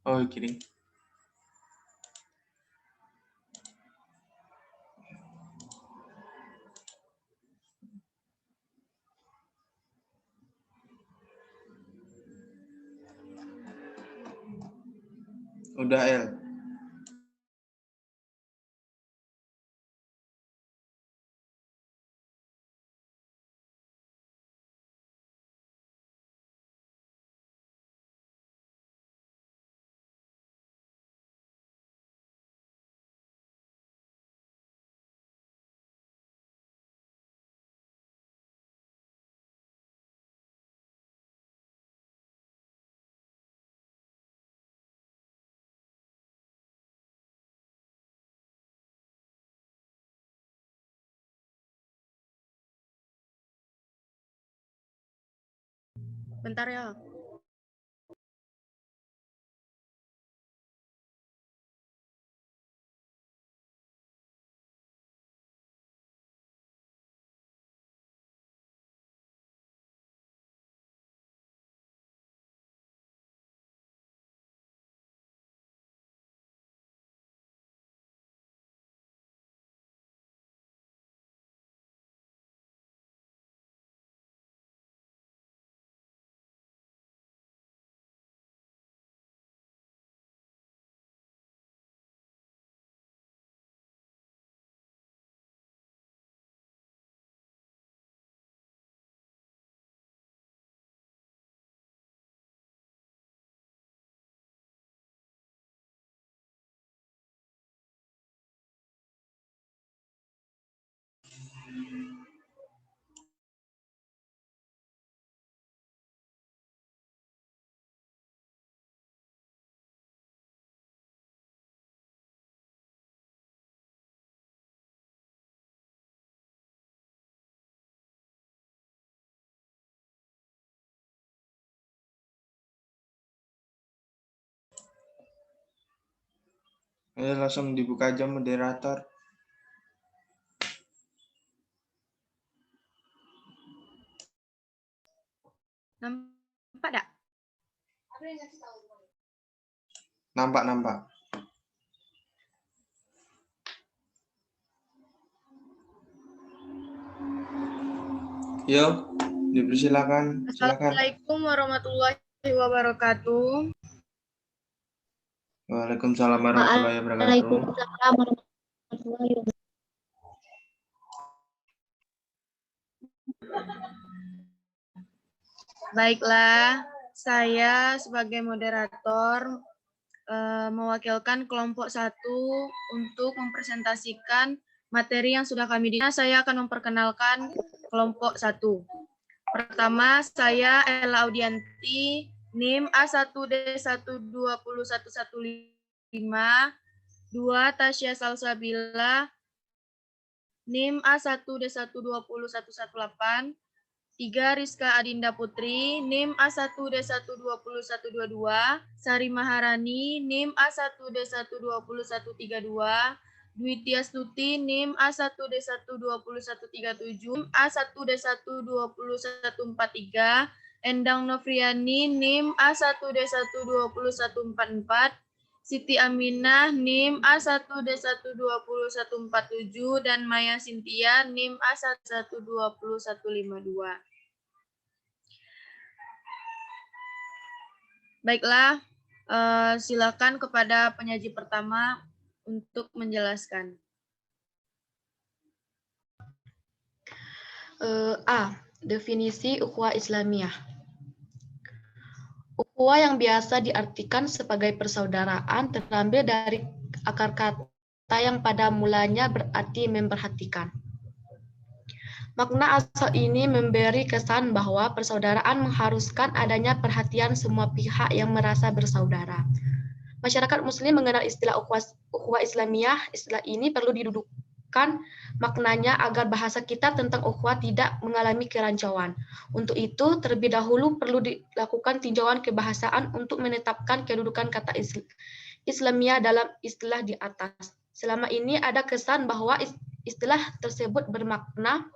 Oh, kiri. Udah, El. Bentar ya. Ayo langsung dibuka aja moderator. Nampak tak? Nampak. Yo, dipersilakan. Silakan. Assalamualaikum warahmatullahi wabarakatuh. Waalaikumsalam warahmatullahi wabarakatuh. Waalaikumsalam warahmatullahi wabarakatuh. Baiklah, saya sebagai moderator mewakilkan kelompok 1 untuk mempresentasikan materi yang sudah kami dinilai. Saya akan memperkenalkan kelompok 1. Pertama, saya Ella Audianti, NIM A1D1201115. 2, Tasya Salsabila, NIM A1D1201118. 3, Rizka Adinda Putri, NIM A1D1201122. Sari Maharani, NIM A1D1201132. Dwi Tiastuti, NIM A1D1201137. A1D1201143. Endang Novriani, NIM A1D1201144. Siti Aminah, NIM A1D1201147, dan Maya Sintia, NIM A1D1201152. Baiklah, silakan kepada penyaji pertama untuk menjelaskan. A. Definisi ukhuwah Islamiyah. Ukhuwah yang biasa diartikan sebagai persaudaraan terambil dari akar kata yang pada mulanya berarti memperhatikan. Makna asal ini memberi kesan bahwa persaudaraan mengharuskan adanya perhatian semua pihak yang merasa bersaudara. Masyarakat Muslim mengenal istilah ukhuwah Islamiyah. Istilah ini perlu didudukkan maknanya agar bahasa kita tentang ukhuwah tidak mengalami kerancauan. Untuk itu, terlebih dahulu perlu dilakukan tinjauan kebahasaan untuk menetapkan kedudukan kata Islamiyah dalam istilah di atas. Selama ini ada kesan bahwa istilah tersebut bermakna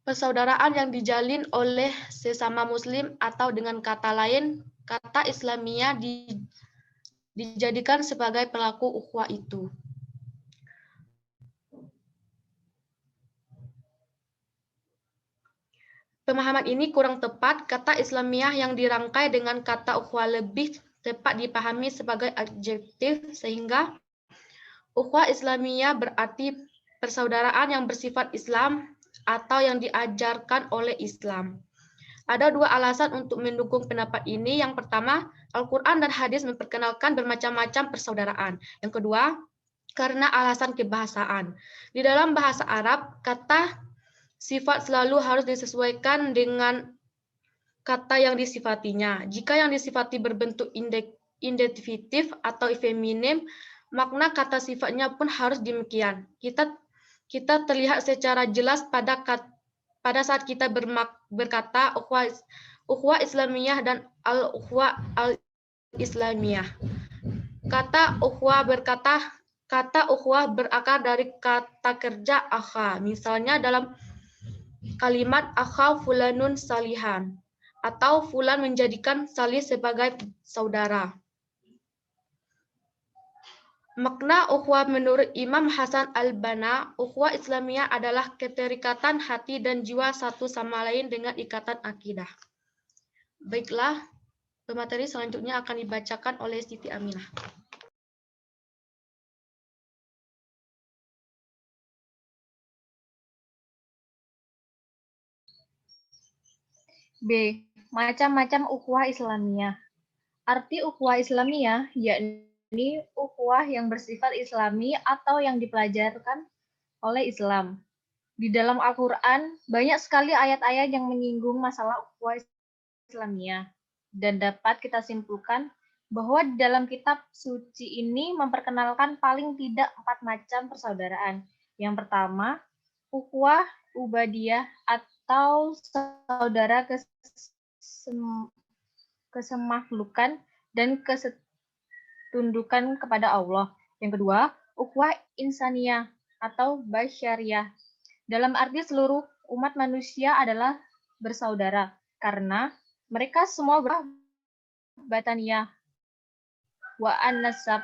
persaudaraan yang dijalin oleh sesama Muslim, atau dengan kata lain, kata Islamiyah dijadikan sebagai pelaku ukhuwah itu. Pemahaman ini kurang tepat. Kata Islamiyah yang dirangkai dengan kata ukhuwah lebih tepat dipahami sebagai adjektif, sehingga ukhuwah Islamiyah berarti persaudaraan yang bersifat Islam atau yang diajarkan oleh Islam. Ada dua alasan untuk mendukung pendapat ini. Yang pertama, Al-Quran dan hadis memperkenalkan bermacam-macam persaudaraan. Yang kedua, karena alasan kebahasaan. Di dalam bahasa Arab, kata sifat selalu harus disesuaikan dengan kata yang disifatinya. Jika yang disifati berbentuk indikatif atau feminim, makna kata sifatnya pun harus demikian. Kita terlihat secara jelas pada saat kita berkata ukhuwah Islamiyah dan al-ukhuwah al-Islamiyah. Kata ukhuwah berakar dari kata kerja akha. Misalnya dalam kalimat akha fulanun salihan, atau fulan menjadikan salih sebagai saudara. Makna ukhuwah menurut Imam Hasan al-Banna, ukhuwah Islamiyah adalah keterikatan hati dan jiwa satu sama lain dengan ikatan akidah. Baiklah, pemateri selanjutnya akan dibacakan oleh Siti Aminah. B. Macam-macam ukhuwah Islamiyah. Arti ukhuwah Islamiyah yakni ukhuwah yang bersifat Islami atau yang dipelajarkan oleh Islam. Di dalam Al-Quran, banyak sekali ayat-ayat yang menyinggung masalah ukhuwah Islamiyah. Dan dapat kita simpulkan bahwa di dalam kitab suci ini memperkenalkan paling tidak 4 macam persaudaraan. Yang pertama, ukhuwah ubadiyah atau saudara kesemahlukan dan kesetundukan kepada Allah. Yang kedua, ukhuwah insaniyah atau basyariyah. Dalam arti seluruh umat manusia adalah bersaudara karena mereka semua bataniyah wa an-nasab,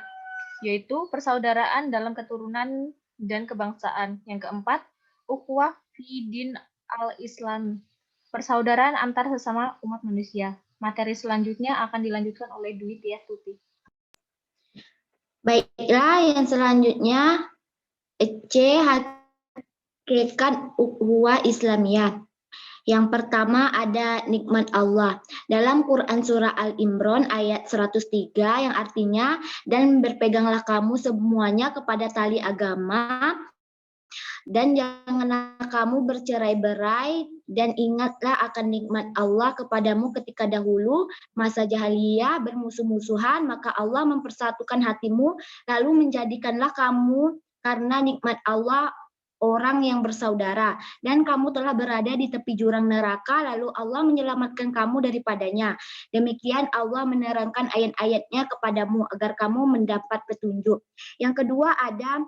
yaitu persaudaraan dalam keturunan dan kebangsaan. Yang keempat, ukhuwah fi din al-Islam, persaudaraan antar sesama umat manusia. Materi selanjutnya akan dilanjutkan oleh Dwi Tias Tuti. Baiklah, yang selanjutnya C. Hakikat ukhuwah Islamiyah. Yang pertama ada nikmat Allah. Dalam Quran Surah Al-Imran ayat 103 yang artinya, dan berpeganglah kamu semuanya kepada tali agama, dan janganlah kamu bercerai-berai, dan ingatlah akan nikmat Allah kepadamu ketika dahulu masa jahiliyah bermusuh-musuhan, maka Allah mempersatukan hatimu, lalu menjadikanlah kamu karena nikmat Allah orang yang bersaudara, dan kamu telah berada di tepi jurang neraka, lalu Allah menyelamatkan kamu daripadanya. Demikian Allah menerangkan ayat-ayatnya kepadamu agar kamu mendapat petunjuk. Yang kedua ada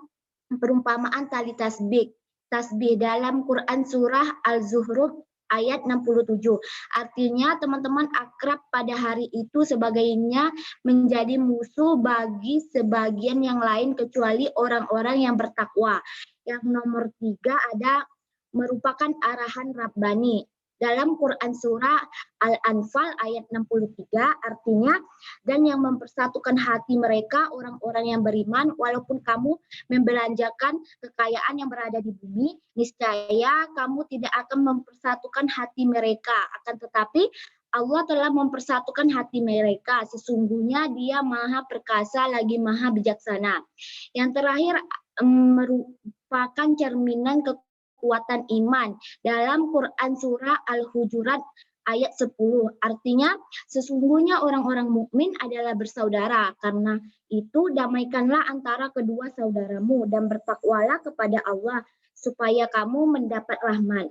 perumpamaan tali tasbih. Tasbih dalam Quran Surah Al-Zuhruf ayat 67. Artinya teman-teman akrab pada hari itu sebagainya menjadi musuh bagi sebagian yang lain kecuali orang-orang yang bertakwa. Yang nomor 3 ada merupakan arahan Rabbani. Dalam Quran Surah Al-Anfal ayat 63 artinya, dan yang mempersatukan hati mereka orang-orang yang beriman, walaupun kamu membelanjakan kekayaan yang berada di bumi, niscaya kamu tidak akan mempersatukan hati mereka, akan tetapi Allah telah mempersatukan hati mereka, sesungguhnya Dia Maha Perkasa lagi Maha Bijaksana. Yang terakhir merupakan cerminan kekuatan iman dalam Quran Surah Al-Hujurat ayat 10. Artinya sesungguhnya orang-orang mukmin adalah bersaudara, karena itu damaikanlah antara kedua saudaramu dan bertakwalah kepada Allah supaya kamu mendapat rahmat.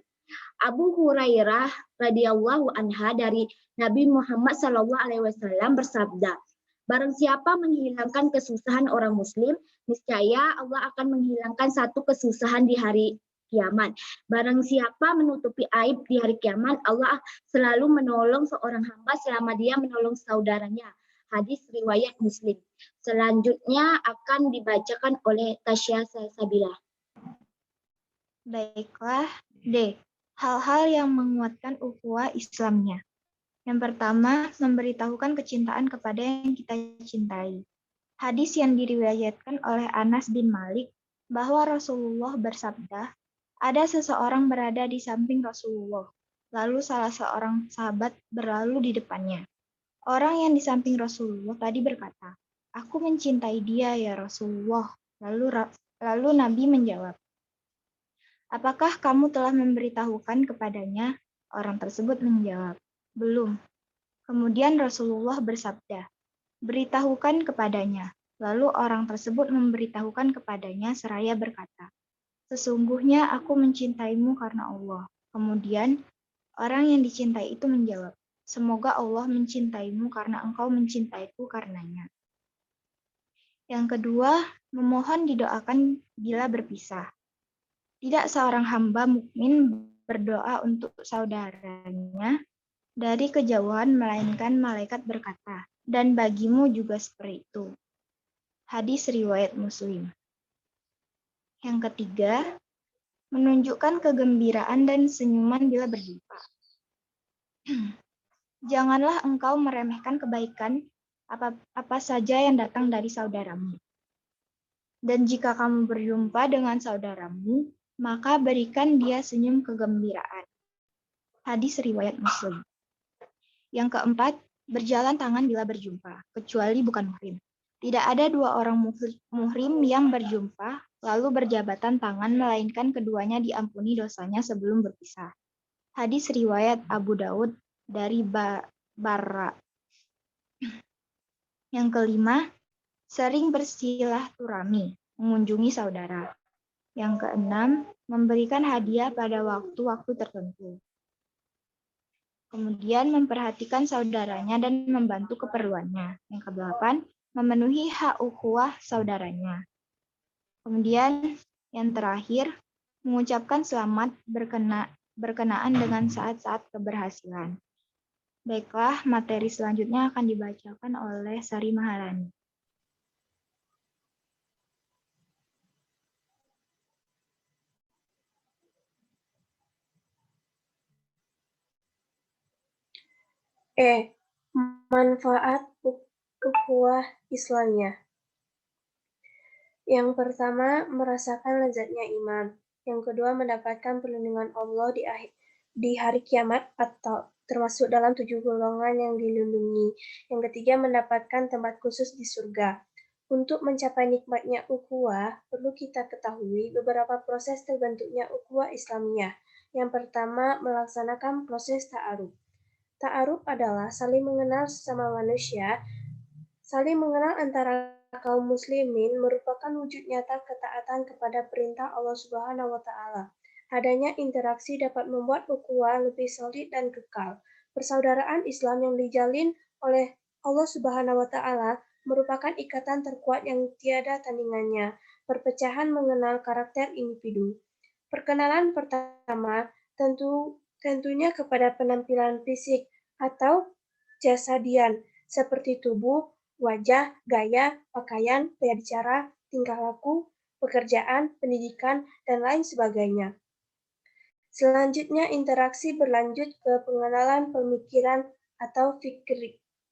Abu Hurairah radhiyallahu anha dari Nabi Muhammad SAW bersabda, barang siapa menghilangkan kesusahan orang muslim, niscaya Allah akan menghilangkan satu kesusahan di hari kiamat. Barang siapa menutupi aib di hari kiamat, Allah selalu menolong seorang hamba selama dia menolong saudaranya. Hadis riwayat Muslim. Selanjutnya akan dibacakan oleh Tasya Salsabila. Baiklah, D. Hal-hal yang menguatkan ukhuwah Islamnya. Yang pertama, memberitahukan kecintaan kepada yang kita cintai. Hadis yang diriwayatkan oleh Anas bin Malik bahwa Rasulullah bersabda, ada seseorang berada di samping Rasulullah, lalu salah seorang sahabat berlalu di depannya. Orang yang di samping Rasulullah tadi berkata, aku mencintai dia ya Rasulullah. Lalu Nabi menjawab, apakah kamu telah memberitahukan kepadanya? Orang tersebut menjawab, belum. Kemudian Rasulullah bersabda, beritahukan kepadanya. Lalu orang tersebut memberitahukan kepadanya seraya berkata, sesungguhnya aku mencintaimu karena Allah. Kemudian orang yang dicintai itu menjawab, semoga Allah mencintaimu karena engkau mencintaiku karenanya. Yang kedua, memohon didoakan bila berpisah. Tidak seorang hamba mukmin berdoa untuk saudaranya dari kejauhan, melainkan malaikat berkata, dan bagimu juga seperti itu. Hadis riwayat Muslim. Yang ketiga, menunjukkan kegembiraan dan senyuman bila berjumpa. Janganlah engkau meremehkan kebaikan apa saja yang datang dari saudaramu. Dan jika kamu berjumpa dengan saudaramu, maka berikan dia senyum kegembiraan. Hadis riwayat Muslim. Yang keempat, berjalan tangan bila berjumpa, kecuali bukan muhrim. Tidak ada dua orang muhrim yang berjumpa, lalu berjabatan tangan, melainkan keduanya diampuni dosanya sebelum berpisah. Hadis riwayat Abu Daud dari Barra. Yang kelima, sering bersilaturahmi, mengunjungi saudara. Yang keenam, memberikan hadiah pada waktu-waktu tertentu. Kemudian memperhatikan saudaranya dan membantu keperluannya. Yang kedelapan, memenuhi hak ukhuwah saudaranya. Kemudian yang terakhir, mengucapkan selamat berkenaan dengan saat-saat keberhasilan. Baiklah, materi selanjutnya akan dibacakan oleh Sari Maharani. Manfaat ukhuwah Islamiyah. Yang pertama, merasakan lezatnya iman. Yang kedua, mendapatkan perlindungan Allah di hari kiamat atau termasuk dalam 7 golongan yang dilindungi. Yang ketiga, mendapatkan tempat khusus di surga. Untuk mencapai nikmatnya ukhuwah, perlu kita ketahui beberapa proses terbentuknya ukhuwah Islamiyah. Yang pertama, melaksanakan proses ta'aruf. Ta'aruf adalah saling mengenal sesama manusia. Saling mengenal antara kaum muslimin merupakan wujud nyata ketaatan kepada perintah Allah Subhanahu wa taala. Adanya interaksi dapat membuat ukhuwah lebih solid dan kekal. Persaudaraan Islam yang dijalin oleh Allah Subhanahu wa taala merupakan ikatan terkuat yang tiada tandingannya. Perpecahan mengenal karakter individu. Perkenalan pertama tentunya kepada penampilan fisik atau jasadian seperti tubuh, wajah, gaya, pakaian, gaya bicara, tingkah laku, pekerjaan, pendidikan, dan lain sebagainya. Selanjutnya interaksi berlanjut ke pengenalan pemikiran atau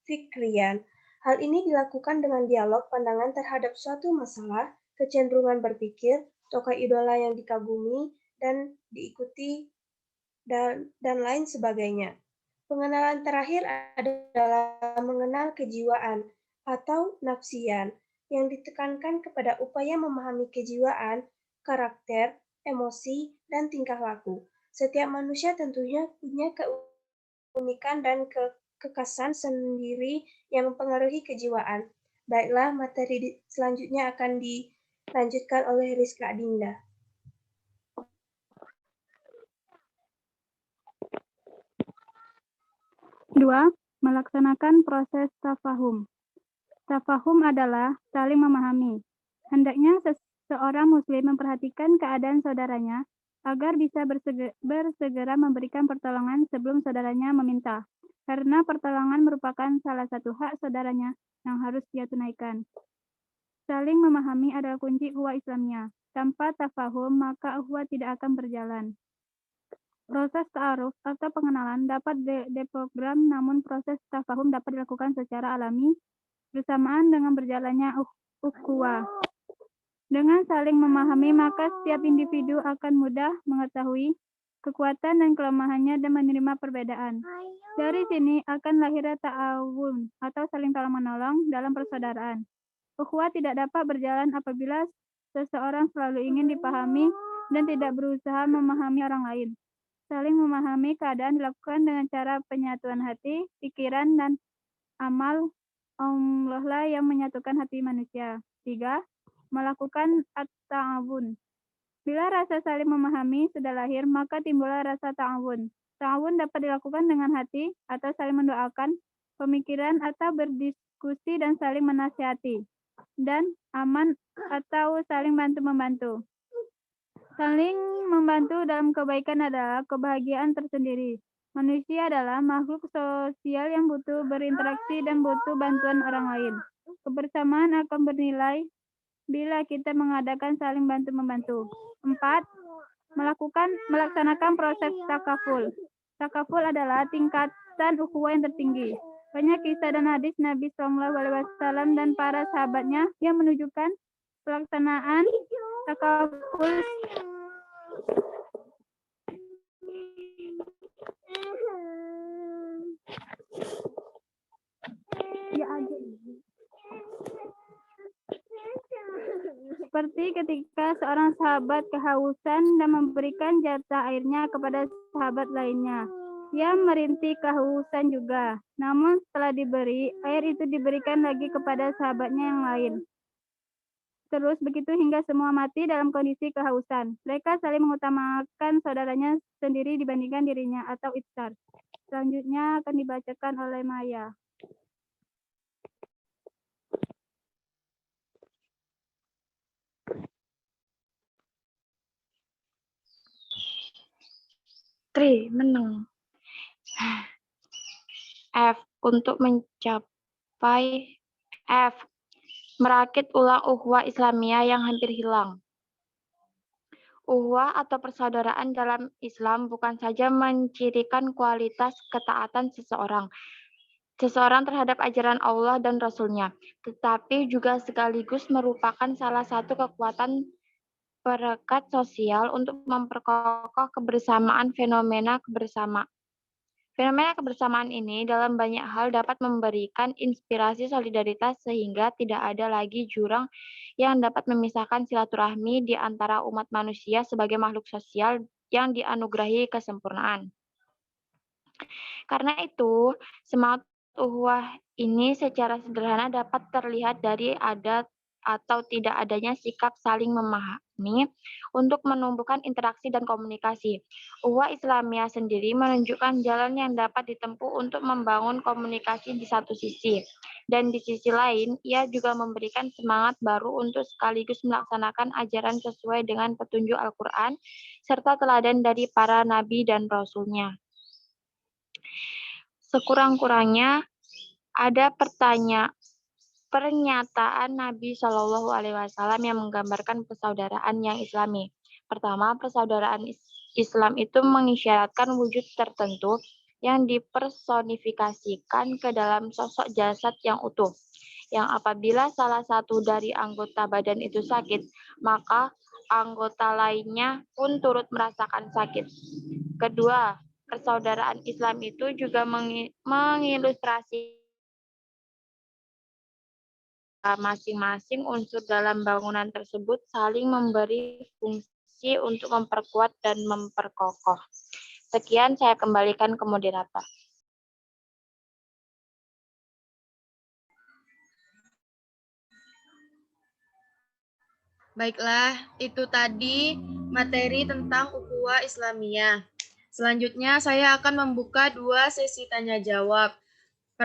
fikrian. Hal ini dilakukan dengan dialog pandangan terhadap suatu masalah, kecenderungan berpikir, tokoh idola yang dikagumi dan diikuti, dan lain sebagainya. Pengenalan terakhir adalah mengenal kejiwaan atau nafsian yang ditekankan kepada upaya memahami kejiwaan, karakter, emosi, dan tingkah laku. Setiap manusia tentunya punya keunikan dan kekhasan sendiri yang mempengaruhi kejiwaan. Baiklah, materi selanjutnya akan dilanjutkan oleh Rizka Adinda. Dua, melaksanakan proses tafahum. Tafahum adalah saling memahami. Hendaknya seorang muslim memperhatikan keadaan saudaranya agar bisa bersegera memberikan pertolongan sebelum saudaranya meminta, karena pertolongan merupakan salah satu hak saudaranya yang harus dia tunaikan. Saling memahami adalah kunci ukhuwah Islamiyah. Tanpa tafahum, maka ukhuwah tidak akan berjalan. Proses ta'aruf atau pengenalan dapat diprogram, namun proses tafahum dapat dilakukan secara alami bersamaan dengan berjalannya ukhuwah. Dengan saling memahami, maka setiap individu akan mudah mengetahui kekuatan dan kelemahannya dan menerima perbedaan. Dari sini akan lahirnya ta'awun atau saling tolong-menolong dalam persaudaraan. Ukhuwah tidak dapat berjalan apabila seseorang selalu ingin dipahami dan tidak berusaha memahami orang lain. Saling memahami keadaan dilakukan dengan cara penyatuan hati, pikiran, dan amal. Allah lah yang menyatukan hati manusia. 3. Melakukan at-ta'awun. Bila rasa saling memahami sudah lahir, maka timbullah rasa ta'awun. Ta'awun dapat dilakukan dengan hati atau saling mendoakan, pemikiran atau berdiskusi dan saling menasihati. Dan aman atau saling bantu-membantu. Saling membantu dalam kebaikan adalah kebahagiaan tersendiri. Manusia adalah makhluk sosial yang butuh berinteraksi dan butuh bantuan orang lain. Kebersamaan akan bernilai bila kita mengadakan saling bantu-membantu. 4. Melaksanakan proses takaful. Takaful adalah tingkatan ukhuwah yang tertinggi. Banyak kisah dan hadis Nabi SAW dan para sahabatnya yang menunjukkan pelaksanaan takaful seperti ketika seorang sahabat kehausan dan memberikan jatah airnya kepada sahabat lainnya. Ia merintih kehausan juga. Namun setelah diberi, air itu diberikan lagi kepada sahabatnya yang lain. Terus begitu hingga semua mati dalam kondisi kehausan. Mereka saling mengutamakan saudaranya sendiri dibandingkan dirinya atau iftar. Selanjutnya akan dibacakan oleh Maya. Menang. F. Untuk mencapai F. Merakit ulang ukhuwah Islamiyah yang hampir hilang. Ukhuwah atau persaudaraan dalam Islam bukan saja mencirikan kualitas ketaatan seseorang terhadap ajaran Allah dan Rasul-Nya, tetapi juga sekaligus merupakan salah satu kekuatan perekat sosial untuk memperkokoh kebersamaan. Fenomena kebersamaan ini dalam banyak hal dapat memberikan inspirasi solidaritas sehingga tidak ada lagi jurang yang dapat memisahkan silaturahmi di antara umat manusia sebagai makhluk sosial yang dianugerahi kesempurnaan. Karena itu, semangat ukhuwah ini secara sederhana dapat terlihat dari ada atau tidak adanya sikap saling memahami untuk menumbuhkan interaksi dan komunikasi. Ukhuwah Islamiyah sendiri menunjukkan jalan yang dapat ditempuh untuk membangun komunikasi di satu sisi, dan di sisi lain ia juga memberikan semangat baru untuk sekaligus melaksanakan ajaran sesuai dengan petunjuk Al-Quran serta teladan dari para nabi dan rasul-Nya. Sekurang-kurangnya ada pernyataan Nabi Shallallahu Alaihi Wasallam yang menggambarkan persaudaraan yang Islami. Pertama, persaudaraan Islam itu mengisyaratkan wujud tertentu yang dipersonifikasikan ke dalam sosok jasad yang utuh, yang apabila salah satu dari anggota badan itu sakit, maka anggota lainnya pun turut merasakan sakit. Kedua, persaudaraan Islam itu juga mengilustrasi masing-masing unsur dalam bangunan tersebut saling memberi fungsi untuk memperkuat dan memperkokoh. Sekian, saya kembalikan ke moderator. Baiklah, itu tadi materi tentang ukhuwah Islamiyah. Selanjutnya saya akan membuka 2 sesi tanya jawab.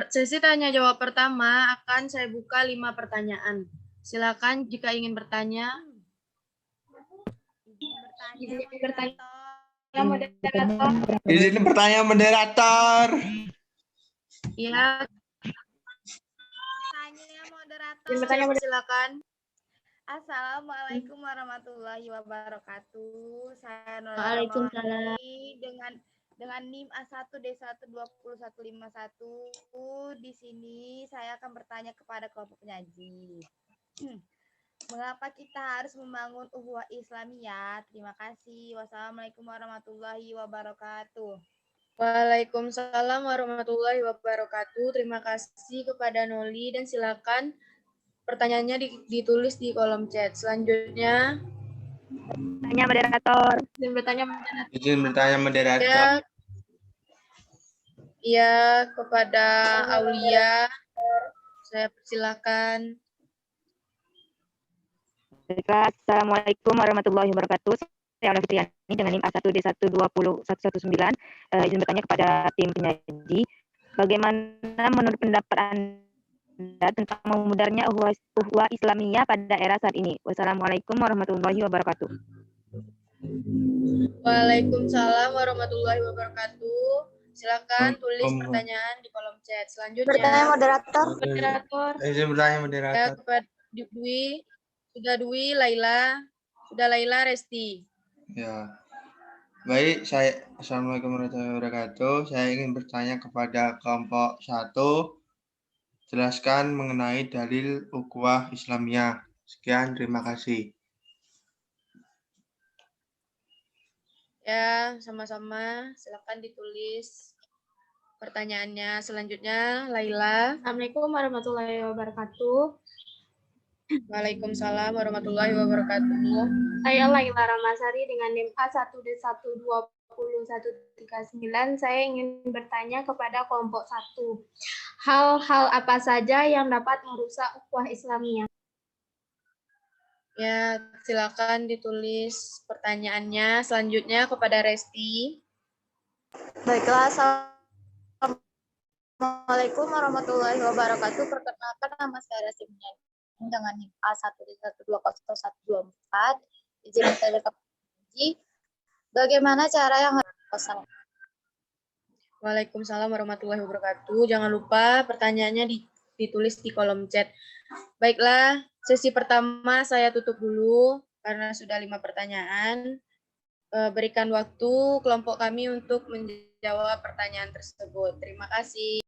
Sesi tanya jawab pertama akan saya buka 5 pertanyaan. Silakan jika ingin bertanya. Izin bertanya moderator. Ya. Tanya moderator. Silakan. Assalamualaikum warahmatullahi wabarakatuh. Saya Nurul Waalaikumsalam. dengan NIM A1D1204151. Di sini saya akan bertanya kepada kelompok penyaji. Mengapa kita harus membangun ukhuwah Islamiyah? Terima kasih. Wassalamualaikum warahmatullahi wabarakatuh. Waalaikumsalam warahmatullahi wabarakatuh. Terima kasih kepada Noli dan silakan pertanyaannya ditulis di kolom chat. Selanjutnya, Tanya moderator. Izin bertanya moderator. ya kepada Aulia, saya persilakan. Baiklah, Assalamualaikum warahmatullahi wabarakatuh. Saya Aula Fitriani dengan NIM A1D1201119. Izin bertanya kepada tim penyaji, bagaimana menurut pendapat Anda tentang memudarnya ukhuwah Islamiyah pada era saat ini? Wassalamualaikum warahmatullahi wabarakatuh. Waalaikumsalam warahmatullahi wabarakatuh. Silakan tulis pertanyaan di kolom chat. Selanjutnya, Bertanya moderator. Izin bertanya ya moderator. kepada Dwi, Laila, Resti. Ya. Baik, Assalamualaikum warahmatullahi wabarakatuh. Saya ingin bertanya kepada kelompok 1. Jelaskan mengenai dalil ukhuwah Islamiyah. Sekian, terima kasih. Ya, sama-sama. Silakan ditulis pertanyaannya. Selanjutnya, Laila. Assalamualaikum warahmatullahi wabarakatuh. Waalaikumsalam warahmatullahi wabarakatuh. Saya Laila Ramasari dengan NIM A1D1201139. Saya ingin bertanya kepada kelompok 1. Hal-hal apa saja yang dapat merusak ukhuwah Islamiyah? Ya, silakan ditulis pertanyaannya. Selanjutnya kepada Resti. Baiklah, Assalamualaikum warahmatullahi wabarakatuh. Perkenalkan, nama saya Resti dengan NIM A1D1201124. Izin saya bertanya, bagaimana cara yang harus dilaksanakan? Waalaikumsalam warahmatullahi wabarakatuh. Jangan lupa pertanyaannya ditulis di kolom chat. Baiklah, sesi pertama saya tutup dulu karena sudah 5 pertanyaan. Berikan waktu kelompok kami untuk menjawab pertanyaan tersebut. Terima kasih.